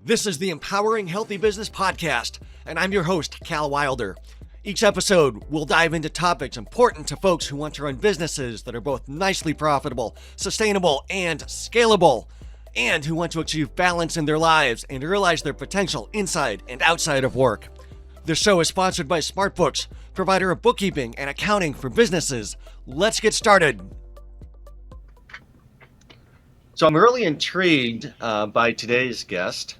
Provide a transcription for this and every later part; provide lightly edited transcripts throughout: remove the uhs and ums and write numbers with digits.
This is the Empowering Healthy Business Podcast, and I'm your host, Cal Wilder. Each episode, we'll dive into topics important to folks who want to run businesses that are both nicely profitable, sustainable, and scalable, and who want to achieve balance in their lives and realize their potential inside and outside of work. This show is sponsored by smartbooks, provider of bookkeeping and accounting for businesses. Let's get started. So I'm really intrigued by today's guest.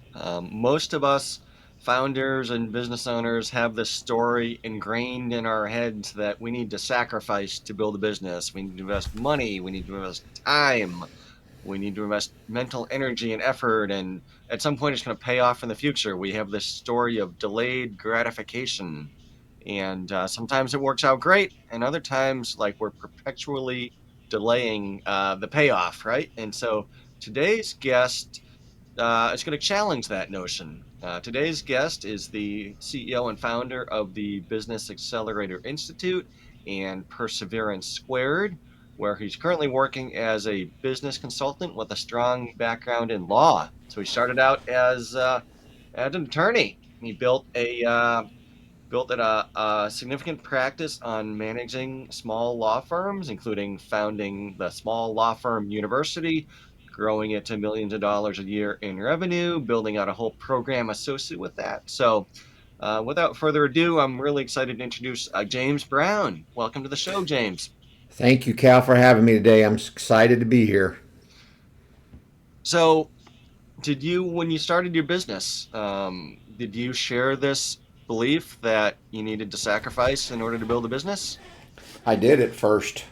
Most of us founders and business owners have this story ingrained in our heads that we need to sacrifice to build a business. We need to invest money, we need to invest time, we need to invest mental energy and effort, and at some point it's going to pay off in the future. We have this story of delayed gratification, and sometimes it works out great, and other times like we're perpetually delaying the payoff, right? And so today's guest is going to challenge that notion. Today's guest is the CEO and founder of the Business Accelerator Institute and Perseverance Squared, where he's currently working as a business consultant with a strong background in law. So he started out as an attorney. He built a significant practice on managing small law firms, including founding the Small Law Firm University, growing it to millions of dollars a year in revenue, building out a whole program associated with that. So without further ado, I'm really excited to introduce James Brown. Welcome to the show, James. Thank you, Cal, for having me today. I'm excited to be here. So when you started your business, did you share this belief that you needed to sacrifice in order to build a business? I did at first,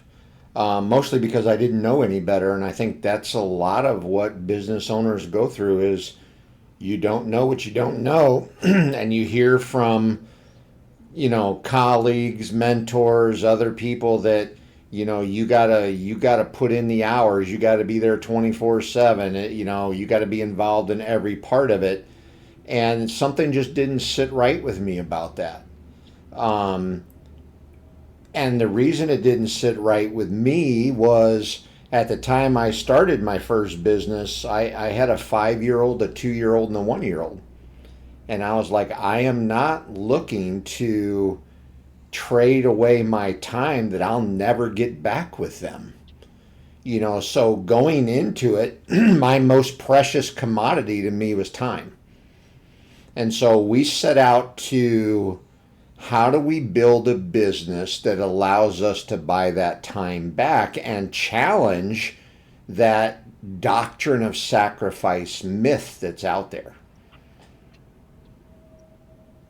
mostly because I didn't know any better, and I think that's a lot of what business owners go through is you don't know what you don't know, and you hear from, colleagues, mentors, other people that, you gotta put in the hours, you gotta be there 24/7, you gotta be involved in every part of it. And something just didn't sit right with me about that. Um, and the reason it didn't sit right with me was at the time I started my first business, I had a 5-year-old, a 2-year-old, and a 1-year-old. And I was like, I am not looking to trade away my time that I'll never get back with them. So going into it, my most precious commodity to me was time. And so we set out to how do we build a business that allows us to buy that time back and challenge that doctrine of sacrifice myth that's out there.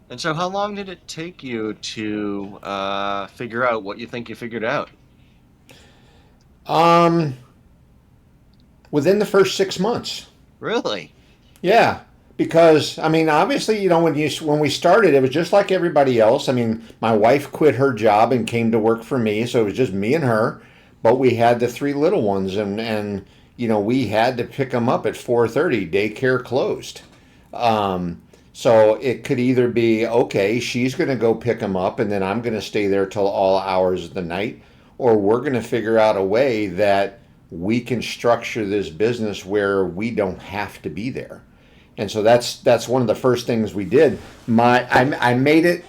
And so how long did it take you to figure out what you think you figured out? Um, Within the first 6 months. Really? Yeah, because obviously, when we started, it was just like everybody else. My wife quit her job and came to work for me, so it was just me and her. But we had the 3 little ones, and we had to pick them up at 4:30. Daycare closed, so it could either be okay, she's going to go pick them up, and then I'm going to stay there till all hours of the night, or we're going to figure out a way that we can structure this business where we don't have to be there. And so that's one of the first things we did. I made it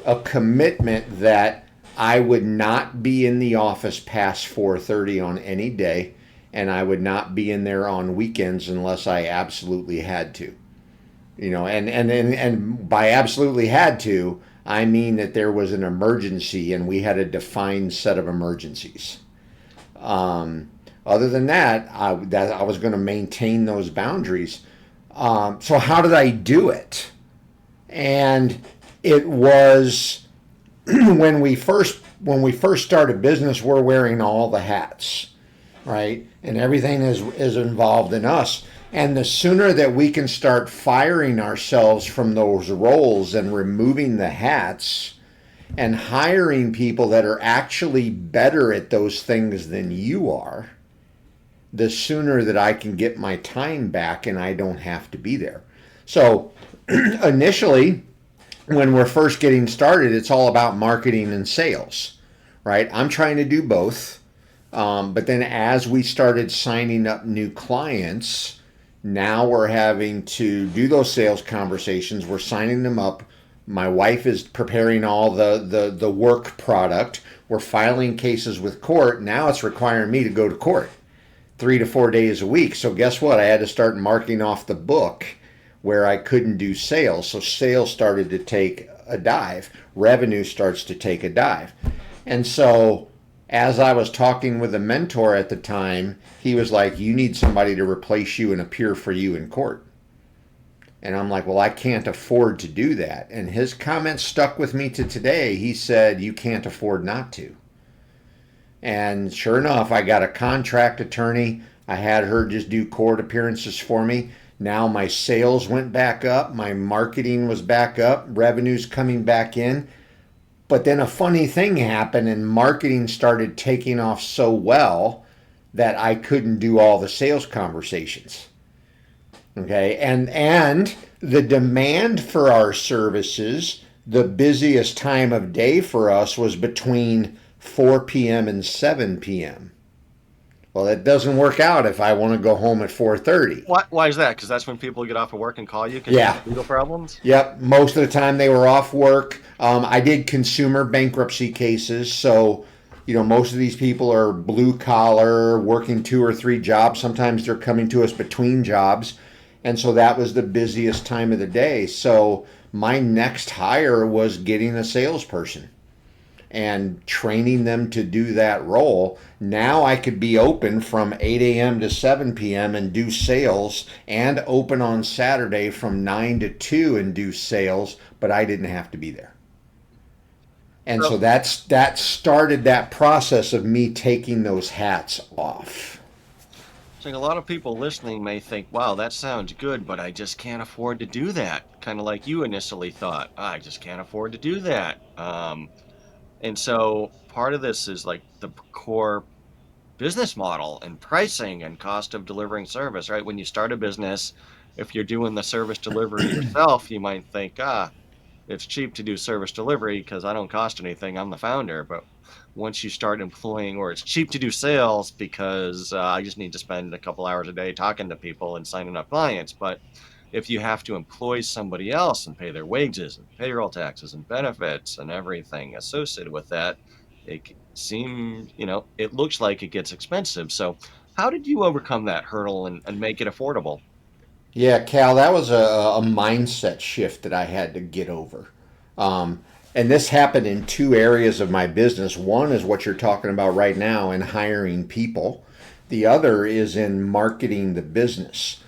a commitment that I would not be in the office past 4:30 on any day, and I would not be in there on weekends unless I absolutely had to. And by absolutely had to, I mean that there was an emergency and we had a defined set of emergencies. Other than that, I was going to maintain those boundaries. So how did I do it? And it was when we first started business, we're wearing all the hats, right? And everything is involved in us. And the sooner that we can start firing ourselves from those roles and removing the hats and hiring people that are actually better at those things than you are, the sooner that I can get my time back and I don't have to be there. So initially, when we're first getting started, it's all about marketing and sales, right? I'm trying to do both. But then as we started signing up new clients, Now we're having to do those sales conversations. We're signing them up. My wife is preparing all the work product. We're filing cases with court. Now it's requiring me to go to court 3 to 4 days a week. So guess what? I had to start marking off the book where I couldn't do sales. So sales started to take a dive. Revenue starts to take a dive. And so as I was talking with a mentor at the time, he was like, you need somebody to replace you and appear for you in court. And I'm like, well, I can't afford to do that. And his comment stuck with me to today. He said, you can't afford not to. And sure enough, I got a contract attorney. I had her just do court appearances for me. Now my sales went back up. My marketing was back up. Revenue's coming back in. But then a funny thing happened and marketing started taking off so well that I couldn't do all the sales conversations. Okay. And the demand for our services, the busiest time of day for us was between 4 p.m. and 7 p.m. Well, it doesn't work out if I want to go home at 4:30. Why is that? Because that's when people get off of work and call you because you Yeah. have legal problems? Yep. Most of the time they were off work. I did consumer bankruptcy cases. So, most of these people are blue collar, working 2 or 3 jobs. Sometimes they're coming to us between jobs. And so that was the busiest time of the day. So my next hire was getting a salesperson and training them to do that role. Now I could be open from 8 a.m. to 7 p.m. and do sales, and open on Saturday from 9 to 2 and do sales, but I didn't have to be there. And So, so that started that process of me taking those hats off. so a lot of people listening may think, wow, that sounds good, but I just can't afford to do that. Kind of like you initially thought, I just can't afford to do that. And so part of this is like the core business model and pricing and cost of delivering service, right? When you start a business, if you're doing the service delivery yourself, you might think, it's cheap to do service delivery because I don't cost anything. I'm the founder. But once you start employing, or it's cheap to do sales because I just need to spend a couple hours a day talking to people and signing up clients. But if you have to employ somebody else and pay their wages and payroll taxes and benefits and everything associated with that, it seems, it looks like it gets expensive. So how did you overcome that hurdle and make it affordable? Yeah, Cal, that was a mindset shift that I had to get over. Um, and this happened in two areas of my business. One is what you're talking about right now in hiring people. The other is in marketing the business.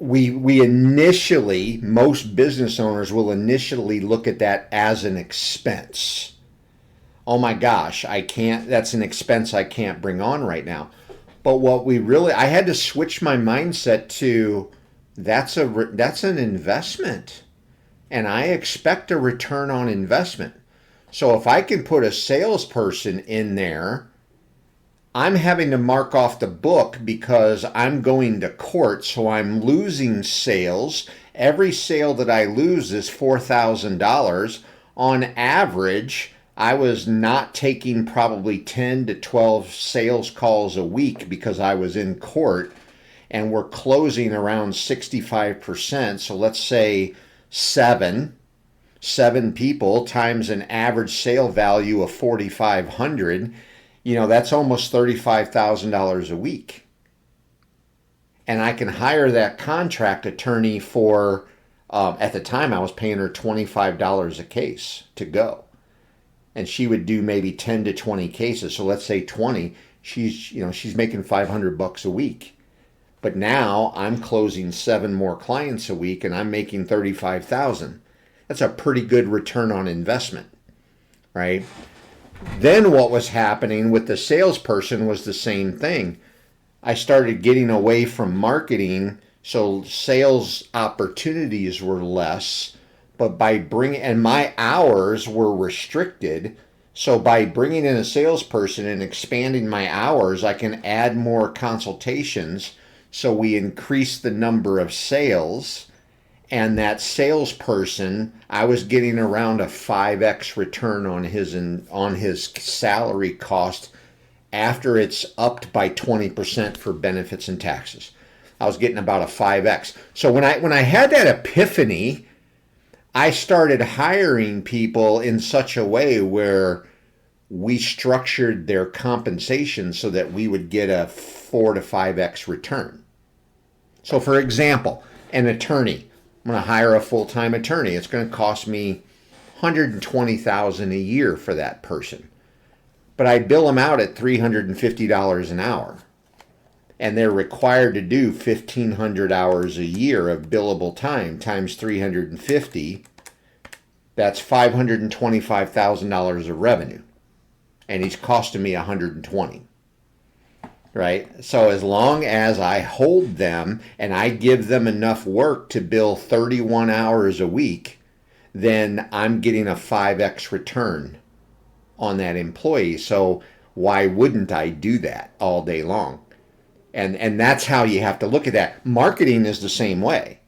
We initially, most business owners will initially look at that as an expense. Oh my gosh, I can't, that's an expense I can't bring on right now. But what we really, I had to switch my mindset to that's an investment, and I expect a return on investment. So if I can put a salesperson in there, I'm having to mark off the book because I'm going to court, so I'm losing sales. Every sale that I lose is $4,000. On average, I was not taking probably 10 to 12 sales calls a week because I was in court, and we're closing around 65%. So let's say seven people times an average sale value of 4,500. That's almost $35,000 a week. And I can hire that contract attorney for, at the time I was paying her $25 a case to go. And she would do maybe 10 to 20 cases. So let's say 20, she's making $500 a week. But now I'm closing 7 more clients a week and I'm making 35,000. That's a pretty good return on investment, right? Then what was happening with the salesperson was the same thing. I started getting away from marketing, so sales opportunities were less, but and my hours were restricted. So by bringing in a salesperson and expanding my hours, I can add more consultations. So we increase the number of sales, and that salesperson, I was getting around a 5x return on his salary cost after it's upped by 20% for benefits and taxes. I was getting about a 5x. So when I had that epiphany, I started hiring people in such a way where we structured their compensation so that we would get a 4 to 5x return. So for example, an attorney, I'm going to hire a full-time attorney. It's going to cost me 120,000 a year for that person. But I bill them out at $350 an hour. And they're required to do 1,500 hours a year of billable time times 350. That's $525,000 of revenue. And he's costing me 120. Right? So as long as I hold them and I give them enough work to bill 31 hours a week, then I'm getting a 5x return on that employee. So why wouldn't I do that all day long? And that's how you have to look at that. Marketing is the same way.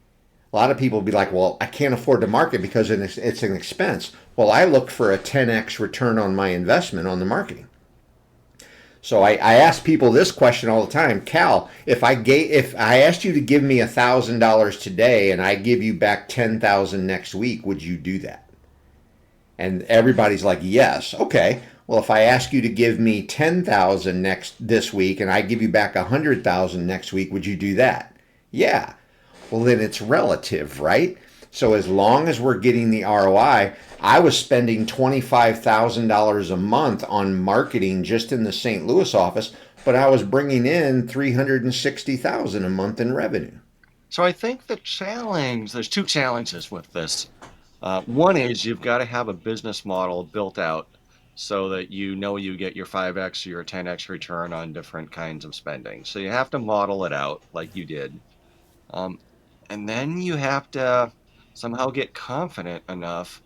A lot of people will be like, well, I can't afford to market because it's an expense. Well, I look for a 10x return on my investment on the marketing. So I ask people this question all the time, Cal. If I asked you to give me $1,000 today and I give you back 10,000 next week, would you do that? And everybody's like, yes. Okay. Well, if I ask you to give me 10,000 this week and I give you back 100,000 next week, would you do that? Yeah. Well, then it's relative, right? So as long as we're getting the ROI, I was spending $25,000 a month on marketing just in the St. Louis office, but I was bringing in $360,000 a month in revenue. So I think there's two challenges with this. One is you've got to have a business model built out so that you know you get your 5x or your 10x return on different kinds of spending. So you have to model it out like you did. Um, and then you have to somehow get confident enough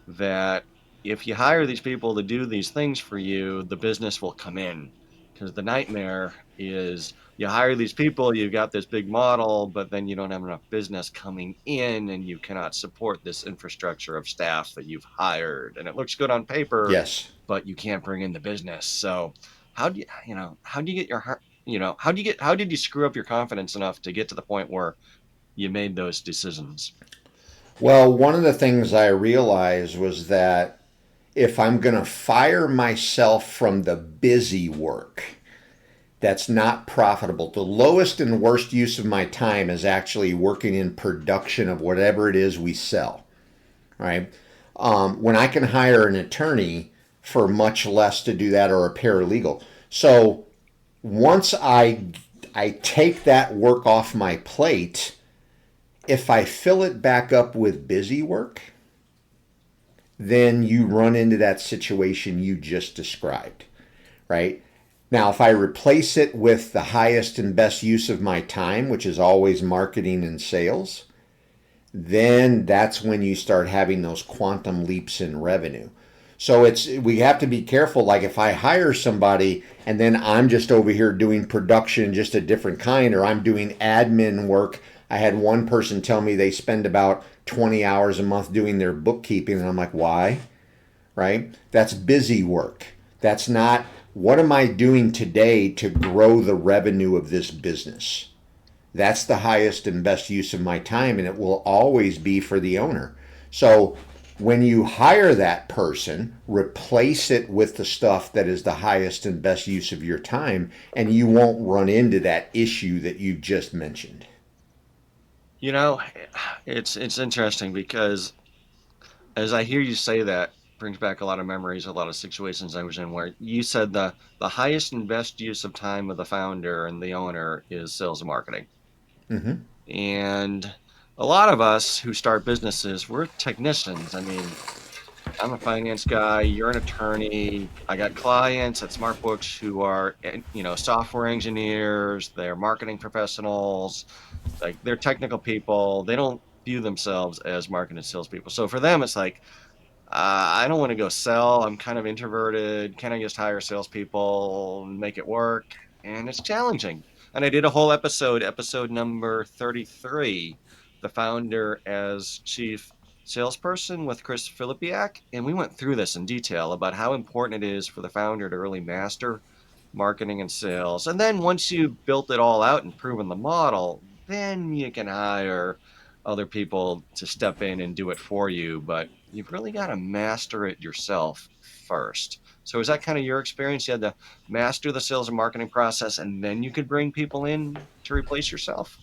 that if you hire these people to do these things for you, the business will come in. Because the nightmare is you hire these people, you've got this big model, but then you don't have enough business coming in and you cannot support this infrastructure of staff that you've hired. And it looks good on paper, Yes. but you can't bring in the business. So how do you get how did you screw up your confidence enough to get to the point where you made those decisions? Well, one of the things I realized was that if I'm going to fire myself from the busy work, that's not profitable. The lowest and worst use of my time is actually working in production of whatever it is we sell, right? When I can hire an attorney for much less to do that or a paralegal. So once I take that work off my plate, if I fill it back up with busy work, then you run into that situation you just described, right? Now, if I replace it with the highest and best use of my time, which is always marketing and sales, then that's when you start having those quantum leaps in revenue. So we have to be careful. Like if I hire somebody and then I'm just over here doing production, just a different kind, or I'm doing admin work. I had one person tell me they spend about 20 hours a month doing their bookkeeping, and I'm like, why? Right? That's busy work. That's not what am I doing today to grow the revenue of this business. That's the highest and best use of my time, and it will always be for the owner. So when you hire that person, replace it with the stuff that is the highest and best use of your time, and you won't run into that issue that you just mentioned. You know, it's interesting because as I hear you say that, brings back a lot of memories, a lot of situations I was in where you said the highest and best use of time of the founder and the owner is sales and marketing. Mm-hmm. And a lot of us who start businesses, we're technicians. I mean, I'm a finance guy, you're an attorney. I got clients at smartbooks who are, software engineers, they're marketing professionals, like they're technical people. They don't view themselves as marketing salespeople. So for them, it's like, I don't want to go sell. I'm kind of introverted. Can I just hire salespeople and make it work? And it's challenging. And I did a whole episode number 33, the founder as chief salesperson with Chris Filipiak. And we went through this in detail about how important it is for the founder to really master marketing and sales. And then once you built it all out and proven the model, then you can hire other people to step in and do it for you. But you've really got to master it yourself first. So is that kind of your experience? You had to master the sales and marketing process, and then you could bring people in to replace yourself?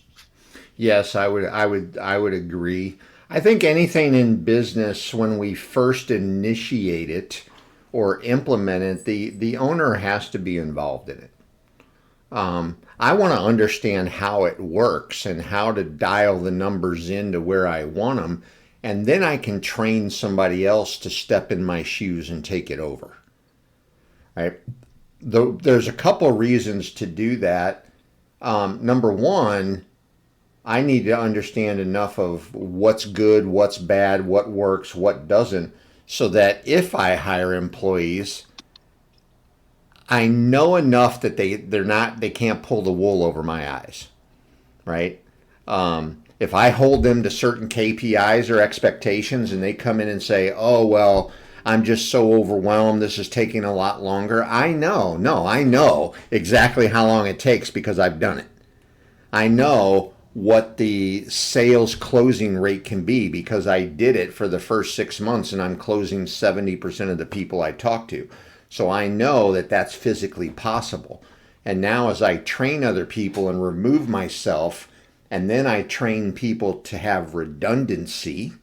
Yes, I would agree. I think anything in business, when we first initiate it or implement it, the owner has to be involved in it. I want to understand how it works and how to dial the numbers into where I want them, and then I can train somebody else to step in my shoes and take it over. Right? There's a couple of reasons to do that. Number one, I need to understand enough of what's good, what's bad, what works, what doesn't, so that if I hire employees, I know enough that they can't pull the wool over my eyes, right? If I hold them to certain KPIs or expectations and they come in and say, "Oh well, I'm just so overwhelmed. This is taking a lot longer." I know, no, I know exactly how long it takes because I've done it. I know what the sales closing rate can be because I did it for the first 6 months and I'm closing 70% of the people I talk to. So I know that that's physically possible. And now, as I train other people and remove myself, and then I train people to have redundancy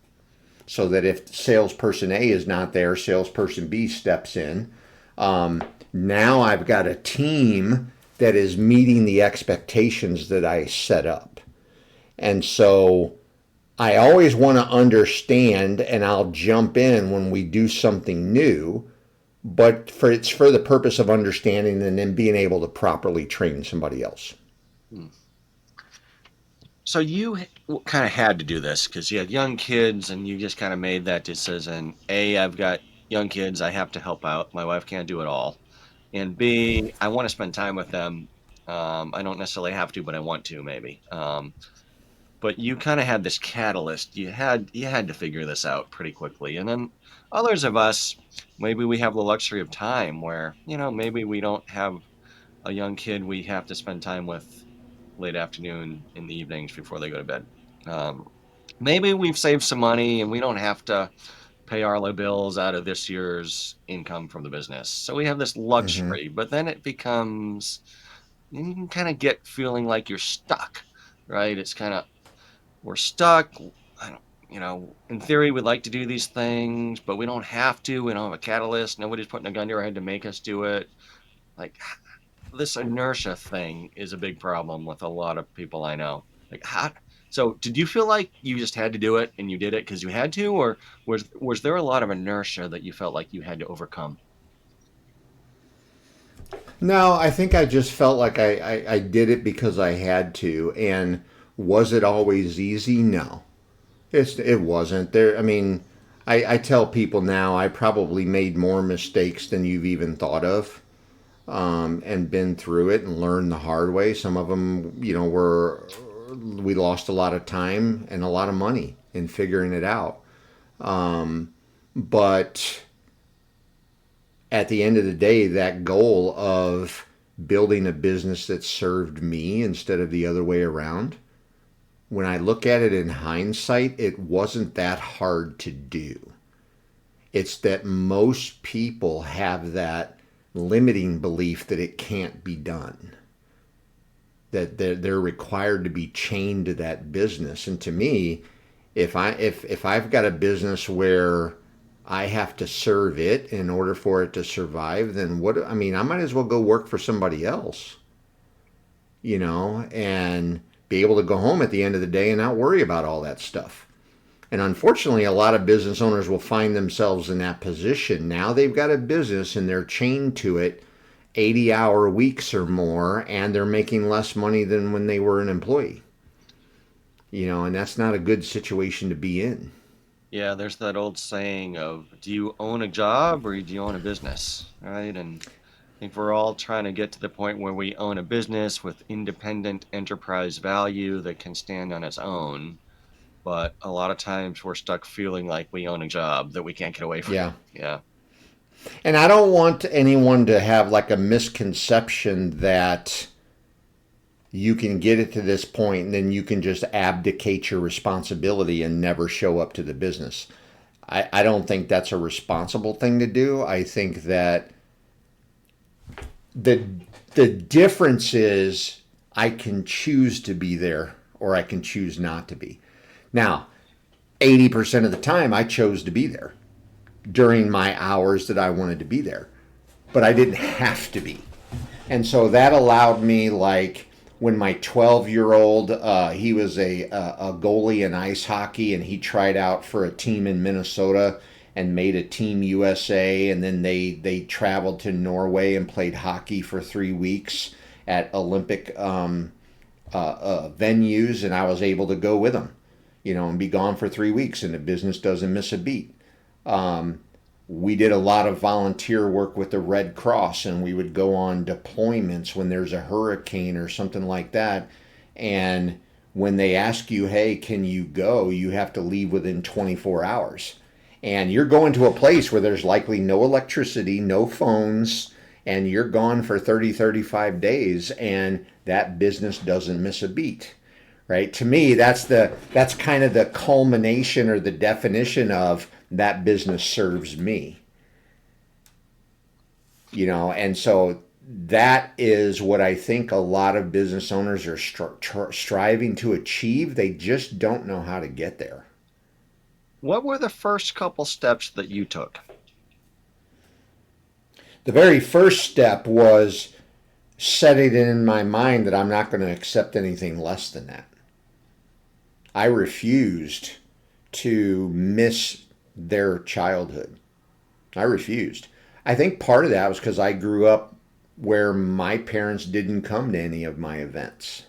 so that if salesperson A is not there, salesperson B steps in. Now I've got a team that is meeting the expectations that I set up. And so I always want to understand, and I'll jump in when we do something new, but it's for the purpose of understanding and then being able to properly train somebody else. Hmm. So you kind of had to do this because you had young kids and you just kind of made that decision. A, I've got young kids, I have to help out. My wife can't do it all. And B, I want to spend time with them. I don't necessarily have to, but I want to maybe. But you kind of had this catalyst. You had to figure this out pretty quickly. And then others of us, maybe we have the luxury of time where, maybe we don't have a young kid we have to spend time with late afternoon in the evenings before they go to bed. Um, Maybe we've saved some money and we don't have to pay our bills out of this year's income from the business. So we have this Mm-hmm. luxury, but then it becomes, you can kind of get feeling like you're stuck, right? It's kind of, we're stuck. I don't, in theory, we'd like to do these things, but we don't have to. We don't have a catalyst. Nobody's putting a gun to our head to make us do it. Like, this inertia thing is a big problem with a lot of people I know. Like, how? So, did you feel like you just had to do it and you did it because you had to, or was there a lot of inertia that you felt like you had to overcome? No, I think I just felt like I did it because I had to. And was it always easy? No, it wasn't. I mean, I tell people now I probably made more mistakes than you've even thought of, and been through it and learned the hard way. Some of them, were we lost a lot of time and a lot of money in figuring it out. But at the end of the day, that goal of building a business that served me instead of the other way around, when I look at it in hindsight, it wasn't that hard to do. It's that most people have that limiting belief that it can't be done, that they're required to be chained to that business. And to me, if I've got a business where I have to serve it in order for it to survive, then what? I mean, I might as well go work for somebody else, and be able to go home at the end of the day and not worry about all that stuff. And unfortunately, a lot of business owners will find themselves in that position. Now they've got a business and they're chained to it 80-hour weeks or more, and they're making less money than when they were an employee. And that's not a good situation to be in. Yeah, there's that old saying of, do you own a job or do you own a business, right? And I think we're all trying to get to the point where we own a business with independent enterprise value that can stand on its own. But a lot of times we're stuck feeling like we own a job that we can't get away from. Yeah. Yeah. And I don't want anyone to have like a misconception that you can get it to this point and then you can just abdicate your responsibility and never show up to the business. I don't think that's a responsible thing to do. I think that the the difference is I can choose to be there or I can choose not to be. Now, 80% of the time I chose to be there during my hours that I wanted to be there, but I didn't have to be. And so that allowed me, like, when my 12-year-old, he was a goalie in ice hockey, and he tried out for a team in Minnesota and made a Team USA, and then they traveled to Norway and played hockey for 3 weeks at Olympic venues, and I was able to go with them, and be gone for 3 weeks, and the business doesn't miss a beat. We did a lot of volunteer work with the Red Cross, and we would go on deployments when there's a hurricane or something like that. And when they ask you, hey, can you go? You have to leave within 24 hours. And you're going to a place where there's likely no electricity, no phones, and you're gone for 30, 35 days, and that business doesn't miss a beat. Right? To me, that's kind of the culmination or the definition of that business serves me. And so that is what I think a lot of business owners are striving to achieve. They just don't know how to get there. What were the first couple steps that you took? The very first step was setting it in my mind that I'm not going to accept anything less than that. I refused to miss their childhood. I refused. I think part of that was because I grew up where my parents didn't come to any of my events.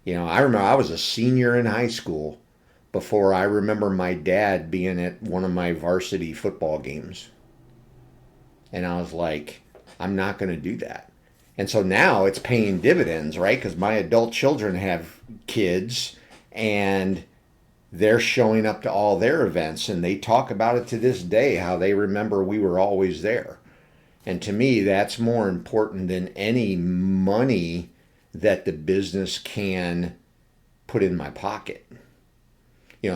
I remember I was a senior in high school before I remember my dad being at one of my varsity football games. And I was like, I'm not going to do that. And so now it's paying dividends, right? Because my adult children have kids and they're showing up to all their events, and they talk about it to this day, how they remember we were always there. And to me, that's more important than any money that the business can put in my pocket.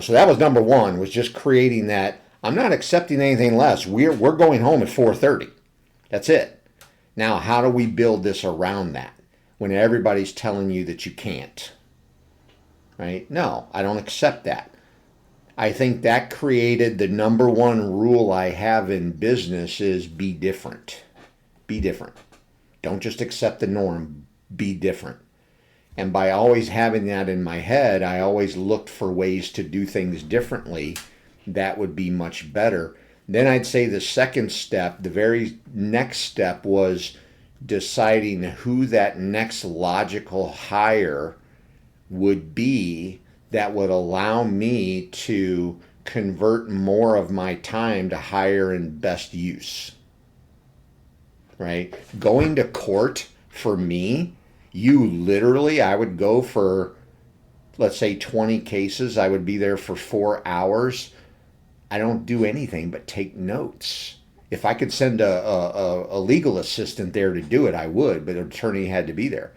So that was number one, was just creating that I'm not accepting anything less. We're going home at 4:30. That's it. Now, how do we build this around that when everybody's telling you that you can't? Right? No, I don't accept that. I think that created the number one rule I have in business is be different. Be different. Don't just accept the norm. Be different. And by always having that in my head, I always looked for ways to do things differently that would be much better. Then I'd say the second step, the very next step, was deciding who that next logical hire would be that would allow me to convert more of my time to higher and best use. Right? Going to court for me, I would go for, let's say, 20 cases. I would be there for 4 hours. I don't do anything but take notes. If I could send a legal assistant there to do it, I would, but an attorney had to be there.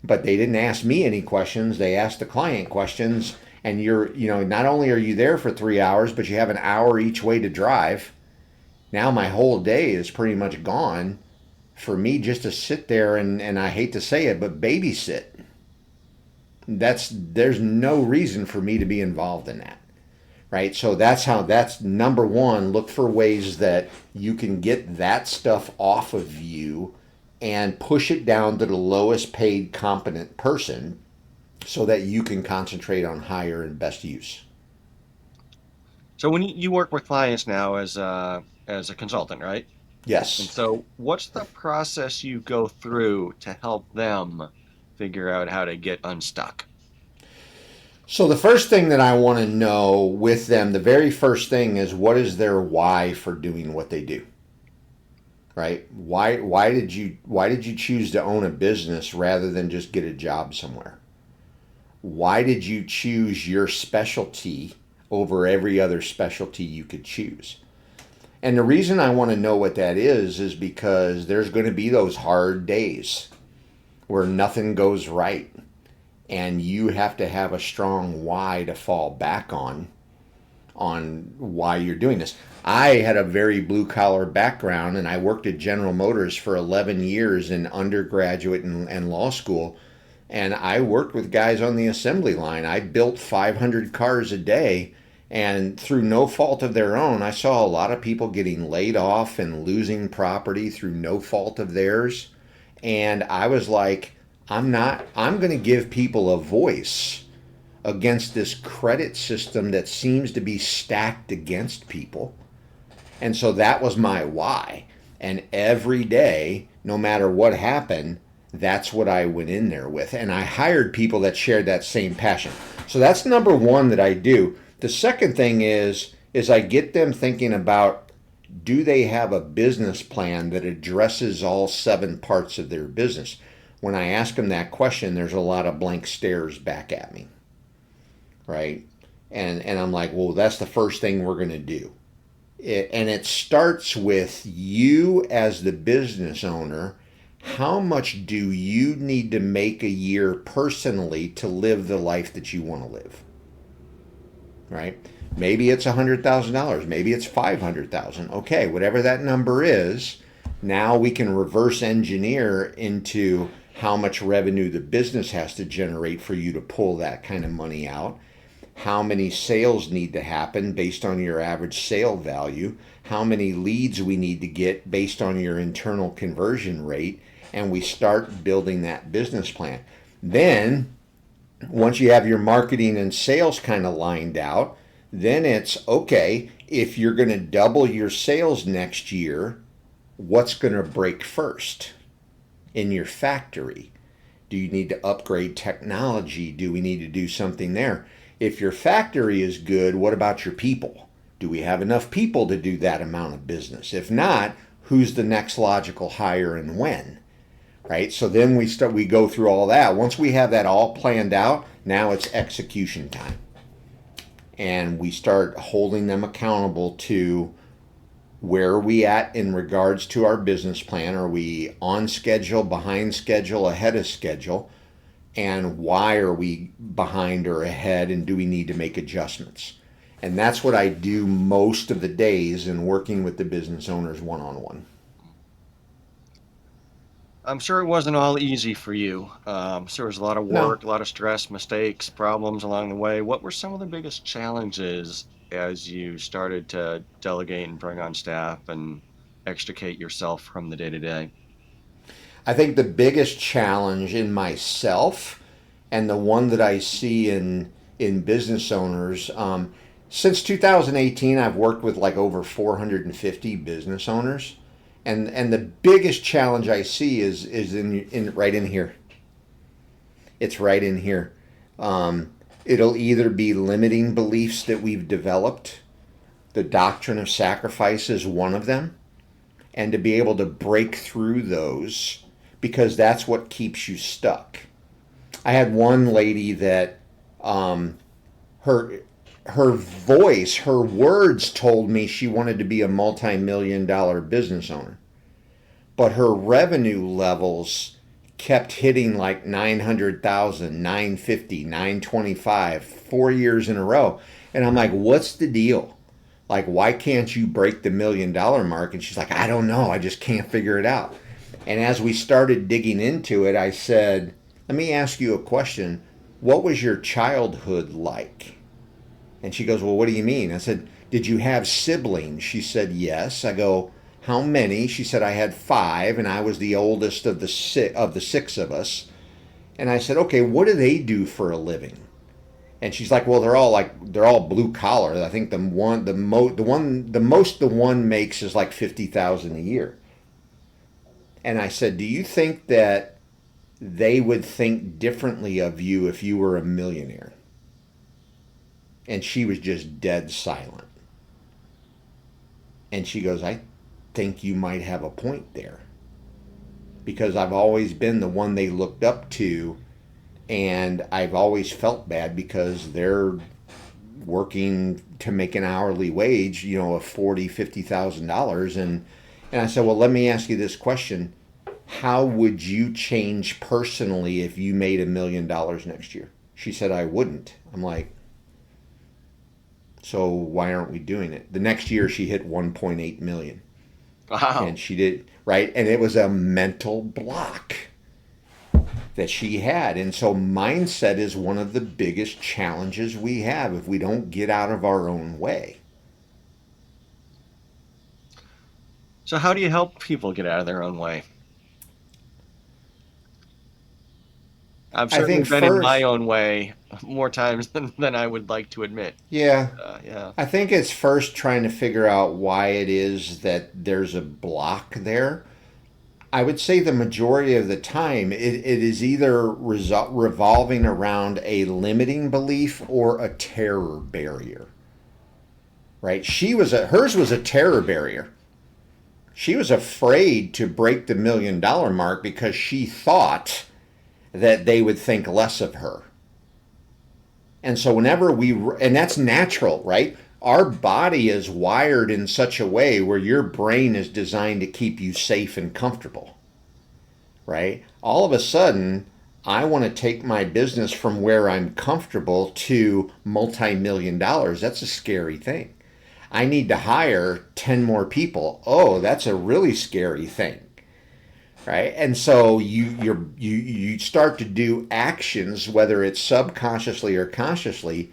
But they didn't ask me any questions. They asked the client questions. And not only are you there for 3 hours, but you have an hour each way to drive. Now my whole day is pretty much gone for me just to sit there and I hate to say it, but babysit. There's no reason for me to be involved in that. Right? So that's number one. Look for ways that you can get that stuff off of you and push it down to the lowest paid competent person so that you can concentrate on higher and best use. So when you work with clients now as a consultant, right? And Yes. so what's the process you go through to help them figure out how to get unstuck? So the first thing that I want to know with them, the very first thing is, what is their why for doing what they do? Right? Why did you choose to own a business rather than just get a job somewhere? Why did you choose your specialty over every other specialty you could choose? And the reason I want to know what that is because there's going to be those hard days. where nothing goes right, and you have to have a strong why to fall back on why you're doing this. I had a very blue collar background, and I worked at General Motors for 11 years in undergraduate and law school. And I worked with guys on the assembly line. I built 500 cars a day, and through no fault of their own, I saw a lot of people getting laid off and losing property through no fault of theirs. And I was like, I'm going to give people a voice against this credit system that seems to be stacked against people. And so that was my why. And every day, no matter what happened, that's what I went in there with. And I hired people that shared that same passion. So that's number one that I do. The second thing is I get them thinking about, do they have a business plan that addresses all 7 parts of their business? When I ask them that question, there's a lot of blank stares back at me, right? And I'm like, well, that's the first thing we're going to do. And it starts with you as the business owner. How much do you need to make a year personally to live the life that you want to live? Right? Maybe it's $100,000. Maybe it's 500,000. Okay, whatever that number is, now we can reverse engineer into how much revenue the business has to generate for you to pull that kind of money out. How many sales need to happen based on your average sale value, how many leads we need to get based on your internal conversion rate, and we start building that business plan. Then, once you have your marketing and sales kind of lined out, then it's okay, if you're going to double your sales next year, what's going to break first in your factory? Do you need to upgrade technology? Do we need to do something there? If your factory is good, what about your people? Do we have enough people to do that amount of business? If not, who's the next logical hire and when? Right? So then we go through all that. Once we have that all planned out, now it's execution time. And we start holding them accountable to, where are we at in regards to our business plan? Are we on schedule, behind schedule, ahead of schedule? And why are we behind or ahead, and do we need to make adjustments? And that's what I do most of the days in working with the business owners one-on-one. I'm sure it wasn't all easy for you. So there was a lot of No, work, a lot of stress, mistakes, problems along the way. What were some of the biggest challenges as you started to delegate and bring on staff and extricate yourself from the day to day? I think the biggest challenge in myself, and the one that I see in business owners, since 2018, I've worked with like over 450 business owners, and the biggest challenge I see is in right in here. It's right in here. It'll either be limiting beliefs that we've developed. The doctrine of sacrifice is one of them, and to be able to break through those, because that's what keeps you stuck. I had one lady that her her voice, her words told me she wanted to be a multi-million-dollar business owner, but her revenue levels kept hitting like 900,000, 950, 925, 4 years in a row. And I'm like, what's the deal? Like, why can't you break the $1 million mark? And she's like, I don't know. I just can't figure it out. And as we started digging into it, I said, let me ask you a question. What was your childhood like? And she goes, well, what do you mean? I said, did you have siblings? She said, yes. I go, how many? She said, I had 5, and I was the oldest of the six of us. And I said, okay, what do they do for a living? And she's like, well, they're all blue collar. I think the most the one makes is like 50,000 a year. And I said, do you think that they would think differently of you if you were a millionaire? And she was just dead silent. And she goes, I think you might have a point there. Because I've always been the one they looked up to, and I've always felt bad because they're working to make an hourly wage, of $40,000, $50,000. And I said, well, let me ask you this question. how would you change personally if you made $1 million next year? She said, I wouldn't. I'm like, so why aren't we doing it? The next year she hit 1.8 million, Wow. and she did, right? And it was a mental block that she had. And so mindset is one of the biggest challenges we have if we don't get out of our own way. So how do you help people get out of their own way? I've I certainly think been in my first, own way more times than I would like to admit. yeah, Yeah. I think it's first trying to figure out why it is that there's a block there. I would say the majority of the time it is either revolving around a limiting belief or a terror barrier, right? Hers was a terror barrier. She was afraid to break the $1 million mark because she thought that they would think less of her. And so and that's natural, right? Our body is wired in such a way where your brain is designed to keep you safe and comfortable, right? All of a sudden, I want to take my business from where I'm comfortable to multi-million dollars. That's a scary thing. I need to hire 10 more people. Oh, that's a really scary thing, right? And so you start to do actions, whether it's subconsciously or consciously,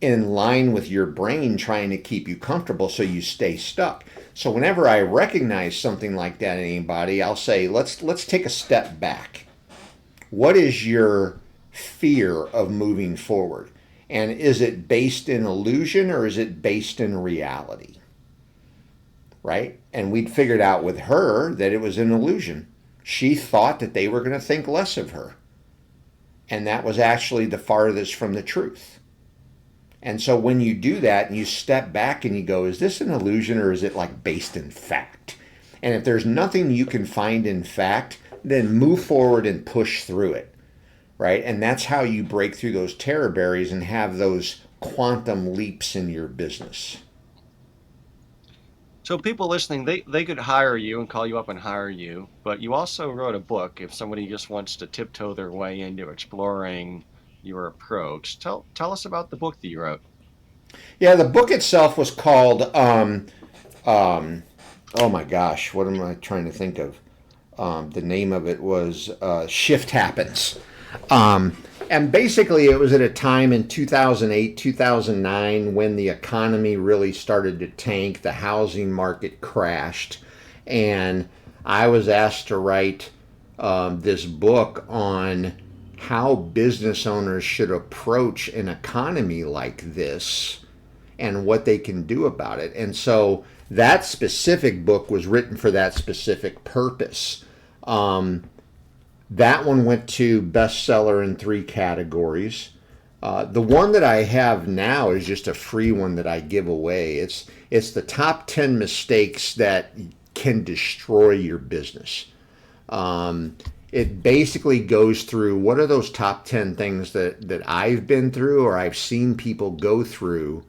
in line with your brain trying to keep you comfortable so you stay stuck. So whenever I recognize something like that in anybody, I'll say, let's take a step back. What is your fear of moving forward? And is it based in illusion or is it based in reality? Right? And we'd figured out with her that it was an illusion. She thought that they were going to think less of her. And that was actually the farthest from the truth. And so when you do that and you step back and you go, is this an illusion or is it like based in fact? And if there's nothing you can find in fact, then move forward and push through it, right? And that's how you break through those terror barriers and have those quantum leaps in your business. So people listening, they could hire you and call you up and hire you, but you also wrote a book if somebody just wants to tiptoe their way into exploring your approach. Tell us about the book that you wrote. Yeah, the book itself was called, um, oh my gosh, what am I trying to think of? The name of it was Shift Happens. Um, and basically, it was at a time in 2008, 2009 when the economy really started to tank, the housing market crashed, and I was asked to write this book on how business owners should approach an economy like this and what they can do about it. And so that specific book was written for that specific purpose. Um, that one went to bestseller in 3 categories. The one that I have now is just a free one that I give away. It's the top 10 mistakes that can destroy your business. It basically goes through what are those top 10 things that I've been through or I've seen people go through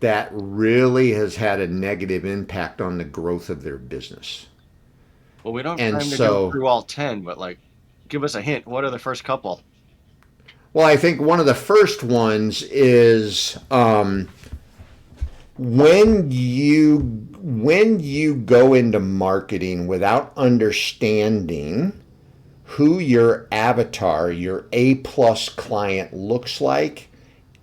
that really has had a negative impact on the growth of their business. Well, we don't have And time to go so, through all 10, but like, give us a hint. What are the first couple? well, I think one of the first ones is when you go into marketing without understanding who your avatar, your A plus client looks like,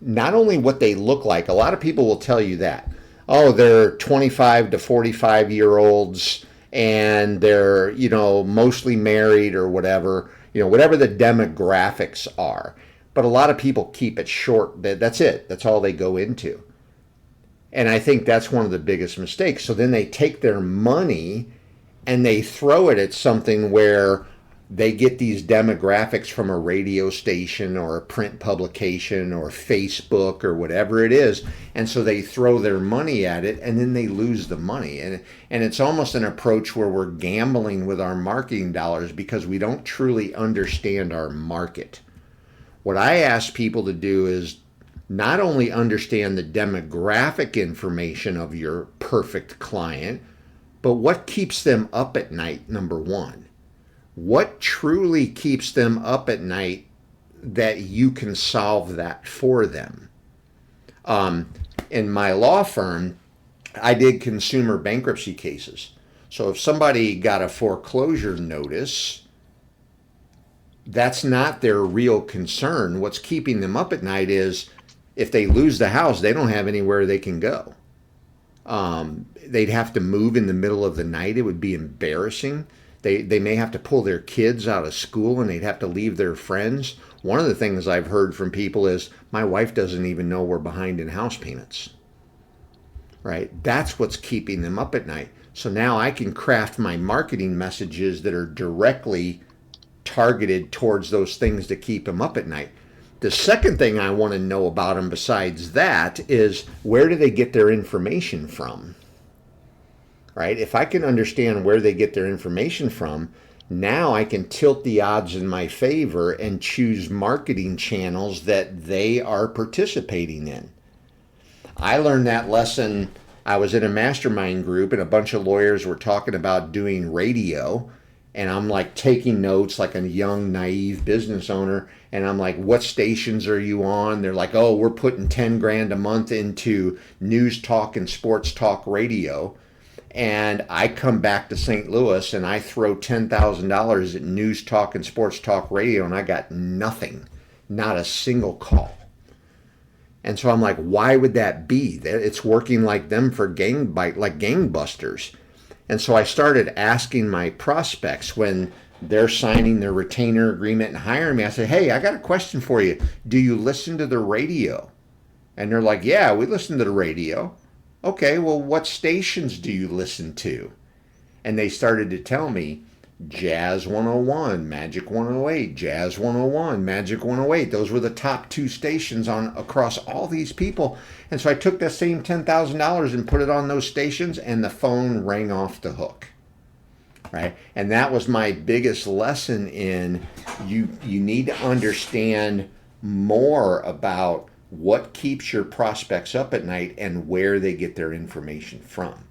not only what they look like, a lot of people will tell you that. Oh, they're 25 to 45-year olds and they're, mostly married or whatever, whatever the demographics are. But a lot of people keep it short. That's it. That's all they go into. And I think that's one of the biggest mistakes. So then they take their money and they throw it at something where they get these demographics from a radio station or a print publication or Facebook or whatever it is. And so they throw their money at it and then they lose the money. And it's almost an approach where we're gambling with our marketing dollars because we don't truly understand our market. What I ask people to do is not only understand the demographic information of your perfect client, but what keeps them up at night, number one. What truly keeps them up at night that you can solve that for them? Um, in my law firm, I did consumer bankruptcy cases. So if somebody got a foreclosure notice, that's not their real concern. What's keeping them up at night is if they lose the house, they don't have anywhere they can go. They'd have to move in the middle of the night. It would be embarrassing. They may have to pull their kids out of school and they'd have to leave their friends. One of the things I've heard from people is my wife doesn't even know we're behind in house payments, right? That's what's keeping them up at night. So now I can craft my marketing messages that are directly targeted towards those things to keep them up at night. The second thing I want to know about them besides that is where do they get their information from? Right? If I can understand where they get their information from, now I can tilt the odds in my favor and choose marketing channels that they are participating in. I learned that lesson. I was in a mastermind group and a bunch of lawyers were talking about doing radio. And I'm like taking notes like a young, naive business owner. And I'm like, what stations are you on? They're like, oh, we're putting 10 grand a month into news talk and sports talk radio. And I come back to St. Louis and I throw $10,000 at news talk and sports talk radio and I got nothing, not a single call. And so I'm like, why would that be? It's working like them for like gangbusters. And so I started asking my prospects when they're signing their retainer agreement and hiring me. I said, hey, I got a question for you. Do you listen to the radio? And they're like, yeah, we listen to the radio. Okay, well, what stations do you listen to? And they started to tell me Jazz 101, Magic 108, Jazz 101, Magic 108. Those were the top two stations on across all these people. And so I took that same $10,000 and put it on those stations and the phone rang off the hook. Right? And that was my biggest lesson in you need to understand more about what keeps your prospects up at night and where they get their information from.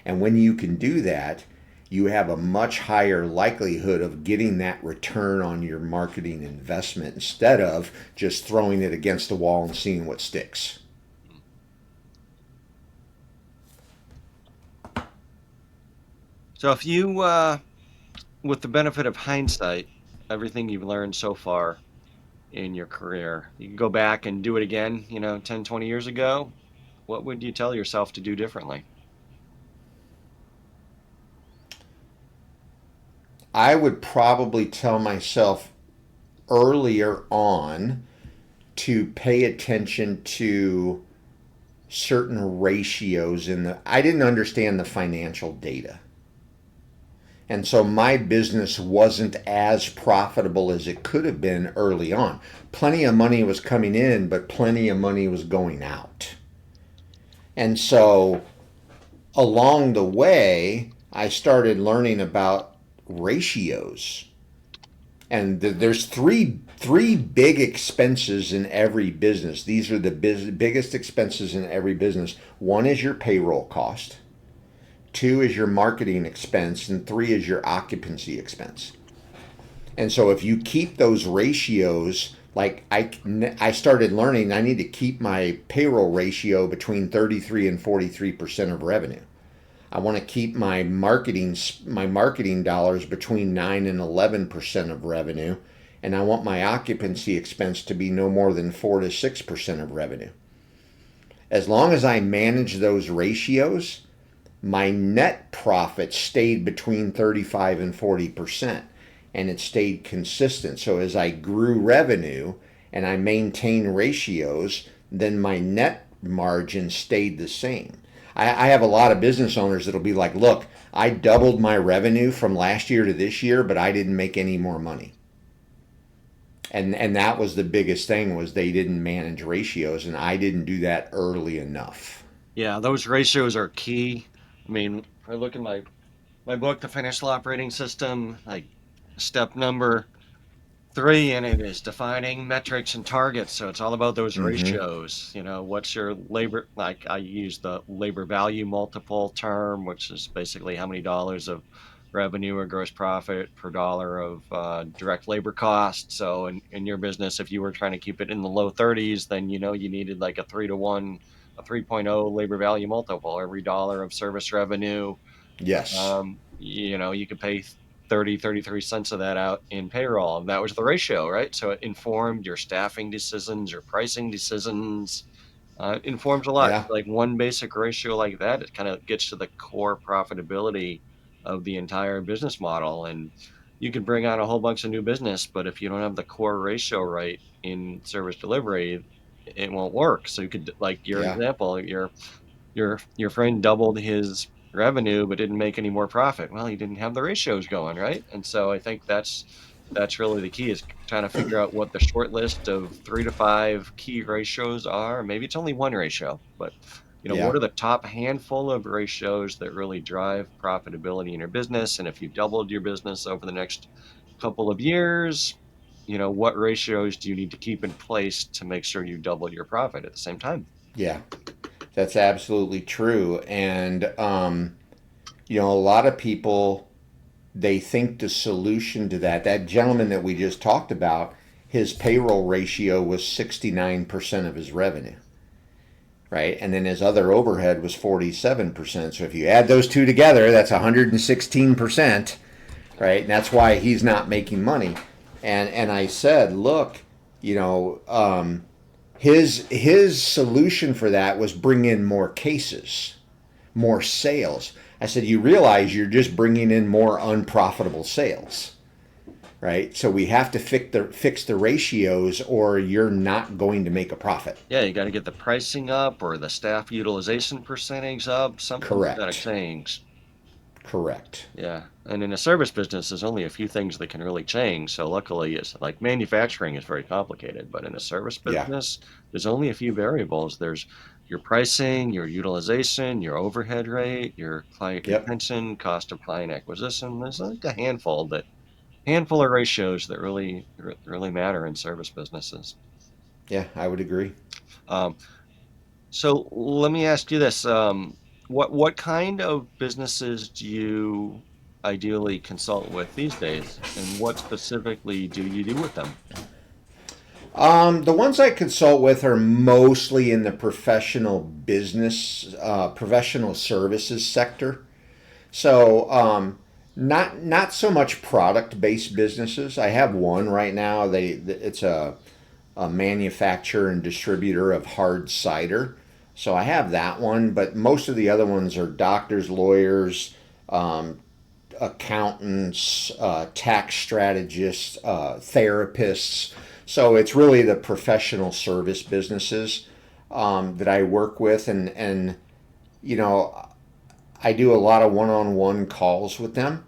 And when you can do that, you have a much higher likelihood of getting that return on your marketing investment instead of just throwing it against the wall and seeing what sticks. So if you, with the benefit of hindsight, everything you've learned so far in your career, you can go back and do it again, 10, 20 years ago, what would you tell yourself to do differently? I would probably tell myself earlier on to pay attention to certain ratios in the I didn't understand the financial data. And so my business wasn't as profitable as it could have been early on. Plenty of money was coming in, but plenty of money was going out. And so along the way, I started learning about ratios. And there's three big expenses in every business. These are the biggest expenses in every business. One is your payroll cost. Two is your marketing expense, and three is your occupancy expense. And so if you keep those ratios, like I started learning, I need to keep my payroll ratio between 33 and 43% of revenue. I want to keep my marketing dollars between 9 and 11% of revenue, and I want my occupancy expense to be no more than 4 to 6% of revenue. As long as I manage those ratios, my net profit stayed between 35 and 40%, and it stayed consistent. So as I grew revenue and I maintained ratios, then my net margin stayed the same. I have a lot of business owners that'll be like, look, I doubled my revenue from last year to this year, but I didn't make any more money. And that was the biggest thing, was they didn't manage ratios, and I didn't do that early enough. Yeah, those ratios are key. I mean, I look at my book, The Financial Operating System, like step number three in it is defining metrics and targets. So it's all about those Mm-hmm. ratios. What's your labor, like I use the labor value multiple term, which is basically how many dollars of revenue or gross profit per dollar of direct labor cost. So in your business, if you were trying to keep it in the low 30s, then you needed like a 3 to 1, a 3.0 labor value multiple. Every dollar of service revenue, Yes. you could pay 30, 33 cents of that out in payroll. And that was the ratio, right? So it informed your staffing decisions, your pricing decisions, informs a lot. Yeah. Like one basic ratio like that, it kind of gets to the core profitability of the entire business model. And you can bring on a whole bunch of new business, but if you don't have the core ratio right in service delivery, it won't work. So you could, like your Yeah. example, your friend doubled his revenue but didn't make any more profit. Well, he didn't have the ratios going, right? And so I think that's really the key is trying to figure out what the short list of 3 to 5 key ratios are. Maybe it's only one ratio, but what Yeah. are the top handful of ratios that really drive profitability in your business? And if you doubled your business over the next couple of years, what ratios do you need to keep in place to make sure you double your profit at the same time? Yeah. That's absolutely true. And, a lot of people, they think the solution to that gentleman that we just talked about, his payroll ratio was 69% of his revenue, right? And then his other overhead was 47%. So if you add those two together, that's 116%, right? And that's why he's not making money. And I said, look, you know, his solution for that was bring in more cases, more sales. I said, you realize you're just bringing in more unprofitable sales, right? So we have to fix the ratios, or you're not going to make a profit. Yeah, you gotta get the pricing up or the staff utilization percentage up, something to that Correct. change. Correct. Yeah, and in a service business, there's only a few things that can really change, so luckily, it's like manufacturing is very complicated, but in a service Yeah. business, there's only a few variables. There's your pricing, your utilization, your overhead rate, your client Yep. retention, cost of client acquisition. There's like a handful of ratios that really matter in service businesses. Yeah, I would agree. Um, So let me ask you this: what kind of businesses do you ideally consult with these days, and what specifically do you do with them? The ones I consult with are mostly in the professional business, professional services sector. So, not so much product based businesses. I have one right now. It's a manufacturer and distributor of hard cider. So I have that one, but most of the other ones are doctors, lawyers, um, accountants, tax strategists, therapists. So it's really the professional service businesses that I work with, and you know I do a lot of one-on-one calls with them.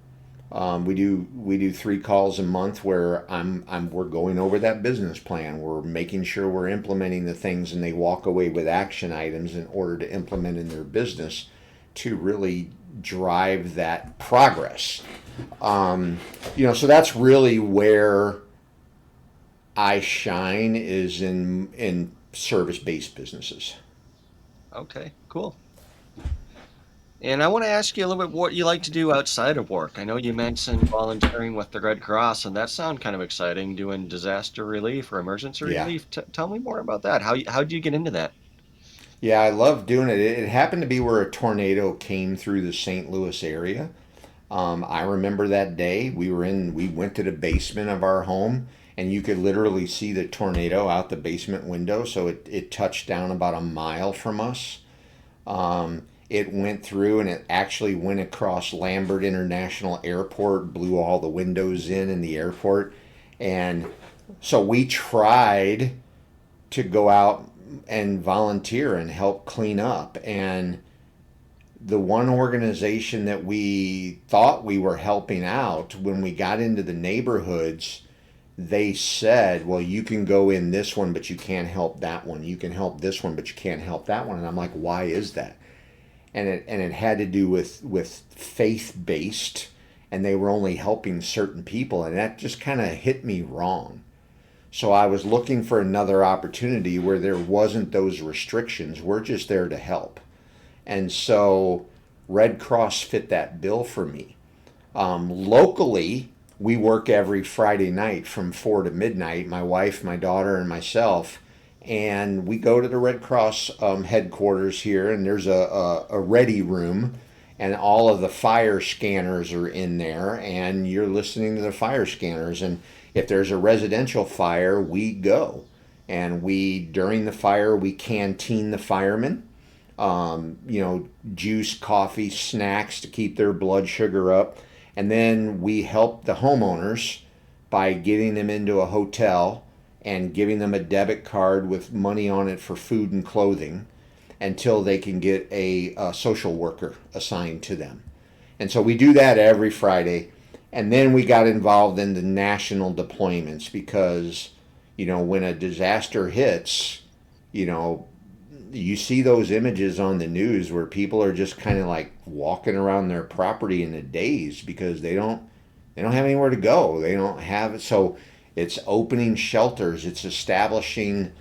We do 3 calls a month where we're going over that business plan. We're making sure we're implementing the things, and they walk away with action items in order to implement in their business to really drive that progress. So that's really where I shine is in service based businesses. Okay, cool. And I want to ask you a little bit what you like to do outside of work. I know you mentioned volunteering with the Red Cross, and that sounds kind of exciting, doing disaster relief or emergency Yeah. relief. Tell me more about that. How do you get into that? Yeah, I love doing it. It happened to be where a tornado came through the St. Louis area. I remember that day. We went to the basement of our home, and you could literally see the tornado out the basement window. So it touched down about a mile from us. It went through, and it actually went across Lambert International Airport, blew all the windows in the airport. And so we tried to go out and volunteer and help clean up. And the one organization that we thought we were helping out, when we got into the neighborhoods, they said, well, you can go in this one, but you can't help that one. You can help this one, but you can't help that one. And I'm like, why is that? And it had to do with faith based, and they were only helping certain people, and that just kind of hit me wrong. So I was looking for another opportunity where there wasn't those restrictions. We're just there to help. And so Red Cross fit that bill for me. Locally, we work every Friday night from 4 to midnight, my wife, my daughter, and myself. And we go to the Red Cross headquarters here, and there's a ready room, and all of the fire scanners are in there, and you're listening to the fire scanners. And if there's a residential fire, we go. And during the fire, we canteen the firemen, juice, coffee, snacks to keep their blood sugar up. And then we help the homeowners by getting them into a hotel and giving them a debit card with money on it for food and clothing until they can get a social worker assigned to them. And so we do that every Friday. And then we got involved in the national deployments because, when a disaster hits, you know, you see those images on the news where people are just kind of like walking around their property in a daze because they don't have anywhere to go. They don't have it. So it's opening shelters. It's establishing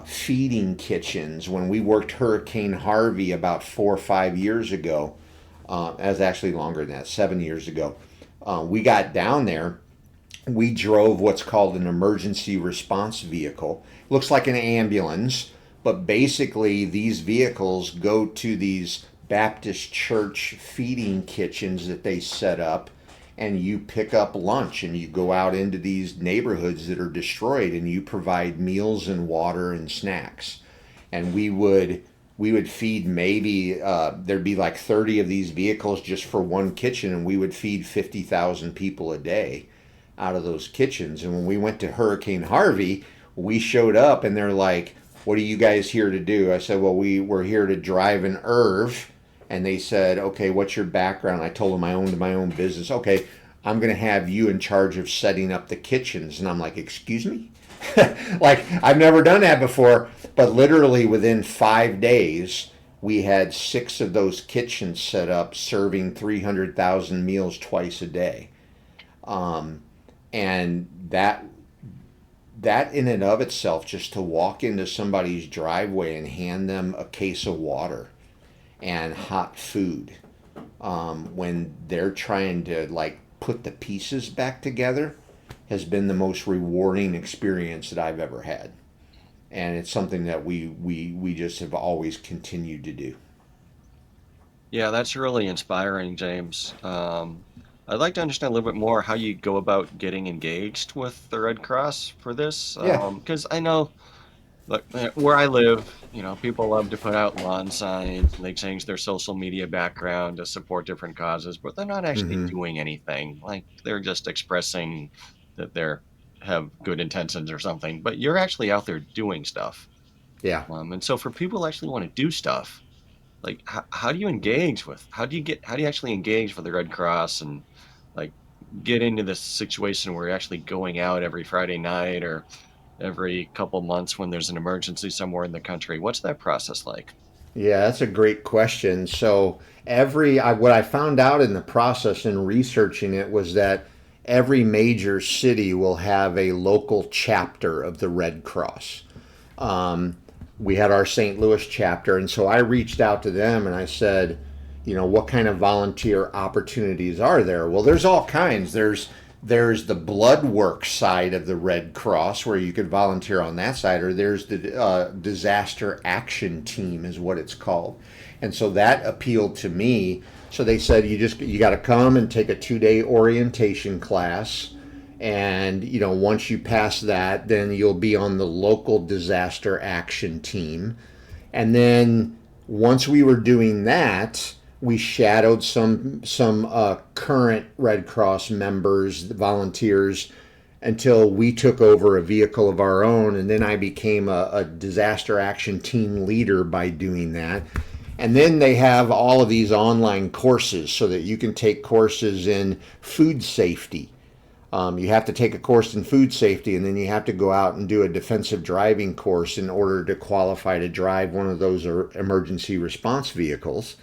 feeding kitchens. When we worked Hurricane Harvey about 4 or 5 years ago, as actually longer than that, 7 years ago, we got down there. We drove what's called an emergency response vehicle. Looks like an ambulance, but basically these vehicles go to these Baptist church feeding kitchens that they set up, and you pick up lunch and you go out into these neighborhoods that are destroyed and you provide meals and water and snacks. And we would feed maybe there'd be like 30 of these vehicles just for one kitchen, and we would feed 50,000 people a day out of those kitchens. And when we went to Hurricane Harvey, we showed up and they're like, "What are you guys here to do?" I said, "Well, we're here to drive an IRV." And they said, "Okay, what's your background?" I told them I owned my own business. "Okay, I'm going to have you in charge of setting up the kitchens." And I'm like, "Excuse me?" Like, I've never done that before. But literally within 5 days, we had 6 of those kitchens set up, serving 300,000 meals twice a day. Um, and that in and of itself, just to walk into somebody's driveway and hand them a case of water and hot food, when they're trying to like put the pieces back together, has been the most rewarding experience that I've ever had. And it's something that we just have always continued to do. Yeah, that's really inspiring, James. I'd like to understand a little bit more how you go about getting engaged with the Red Cross for this, Yeah. because I know, look, where I live, people love to put out lawn signs and they change their social media background to support different causes, but they're not actually Mm-hmm. doing anything. Like they're just expressing that they're have good intentions or something, but you're actually out there doing stuff. Yeah. And so for people who actually want to do stuff, like how do you engage with how do you actually engage with the Red Cross and like get into this situation where you're actually going out every Friday night or every couple months when there's an emergency somewhere in the country? What's that process like? Yeah, that's a great question. So what I found out in the process in researching it was that every major city will have a local chapter of the Red Cross. Um, we had our St. Louis chapter, and so I reached out to them and I said, what kind of volunteer opportunities are there? Well, there's all kinds. There's the blood work side of the Red Cross where you could volunteer on that side, or there's the disaster action team is what it's called. And so that appealed to me. So they said you got to come and take a 2-day orientation class, and once you pass that, then you'll be on the local disaster action team. And then once we were doing that, we shadowed some current Red Cross members, volunteers, until we took over a vehicle of our own, and then I became a disaster action team leader by doing that. And then they have all of these online courses so that you can take courses in food safety. You have to take a course in food safety, and then you have to go out and do a defensive driving course in order to qualify to drive one of those emergency response vehicles.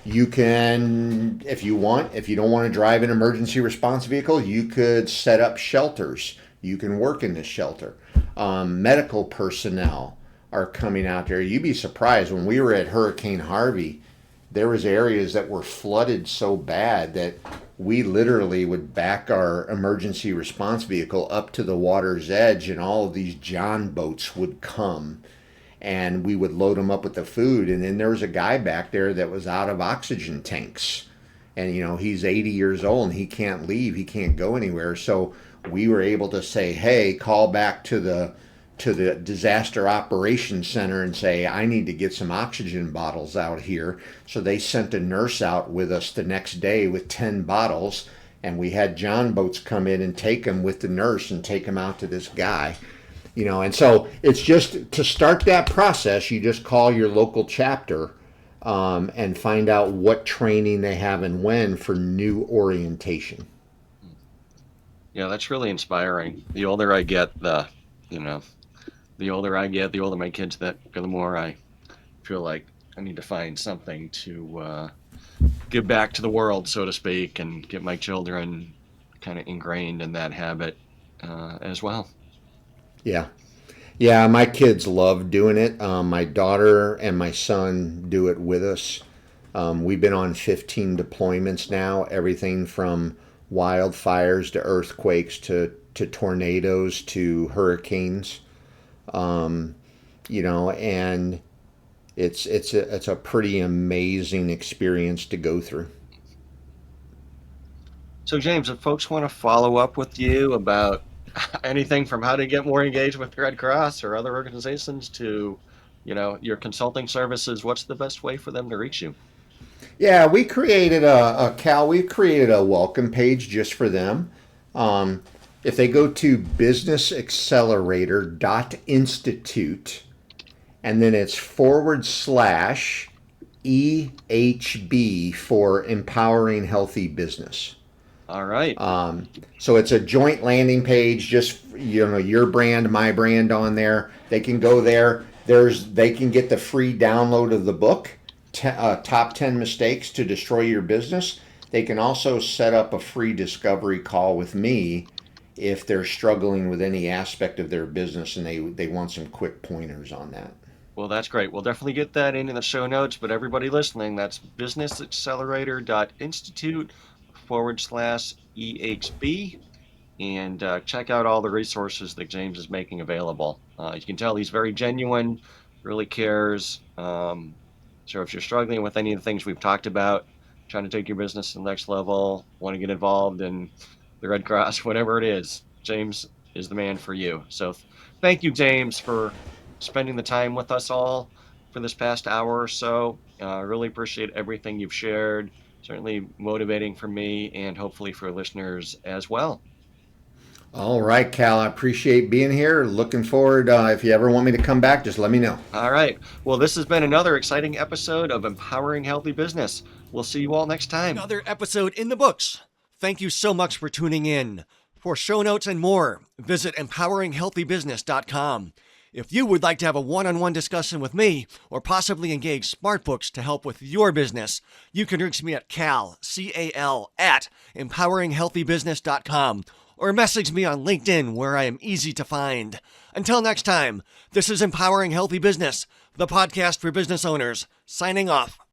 You can, if you don't want to drive an emergency response vehicle, you could set up shelters. You can work in this shelter. Medical personnel are coming out there. You'd be surprised when we were at Hurricane Harvey. there was areas that were flooded so bad that we literally would back our emergency response vehicle up to the water's edge, and all of these John boats would come, and we would load them up with the food. And then there was a guy back there that was out of oxygen tanks, and he's 80 years old and he can't leave, he can't go anywhere. So we were able to say, hey, call back to the disaster operations center and say, I need to get some oxygen bottles out here. So they sent a nurse out with us the next day with 10 bottles, and we had John boats come in and take them with the nurse and take them out to this guy. And so it's just to start that process, you just call your local chapter, and find out what training they have and when for new orientation. Yeah, that's really inspiring. The older I get, you know, the older I get, the older my kids get, the more I feel like I need to find something to give back to the world, so to speak, and get my children kind of ingrained in that habit as well. Yeah. Yeah, my kids love doing it. My daughter and my son do it with us. We've been on 15 deployments now, everything from wildfires to earthquakes to tornadoes to hurricanes. And it's a pretty amazing experience to go through. So, James, if folks want to follow up with you about anything from how to get more engaged with the Red Cross or other organizations to, your consulting services, what's the best way for them to reach you? Yeah, we created we created a welcome page just for them. If they go to businessaccelerator.institute, and then it's / EHB for empowering healthy business. All right. So it's a joint landing page, just your brand, my brand on there. They can go there. They can get the free download of the book, Top 10 Mistakes to Destroy Your Business. They can also set up a free discovery call with me if they're struggling with any aspect of their business and they want some quick pointers on that. Well, that's great. We'll definitely get that in the show notes, but everybody listening, that's businessaccelerator.institute / EHB, and check out all the resources that James is making available. You can tell he's very genuine, really cares. So if you're struggling with any of the things we've talked about, trying to take your business to the next level, want to get involved in the Red Cross, whatever it is, James is the man for you. So thank you, James, for spending the time with us all for this past hour or so. I really appreciate everything you've shared. Certainly motivating for me and hopefully for listeners as well. All right, Cal, I appreciate being here. Looking forward. If you ever want me to come back, just let me know. All right. Well, this has been another exciting episode of Empowering Healthy Business. We'll see you all next time. Another episode in the books. Thank you so much for tuning in. For show notes and more, visit empoweringhealthybusiness.com. If you would like to have a one-on-one discussion with me or possibly engage smartbooks to help with your business, you can reach me at C-A-L, at empoweringhealthybusiness.com, or message me on LinkedIn, where I am easy to find. Until next time, this is Empowering Healthy Business, the podcast for business owners, signing off.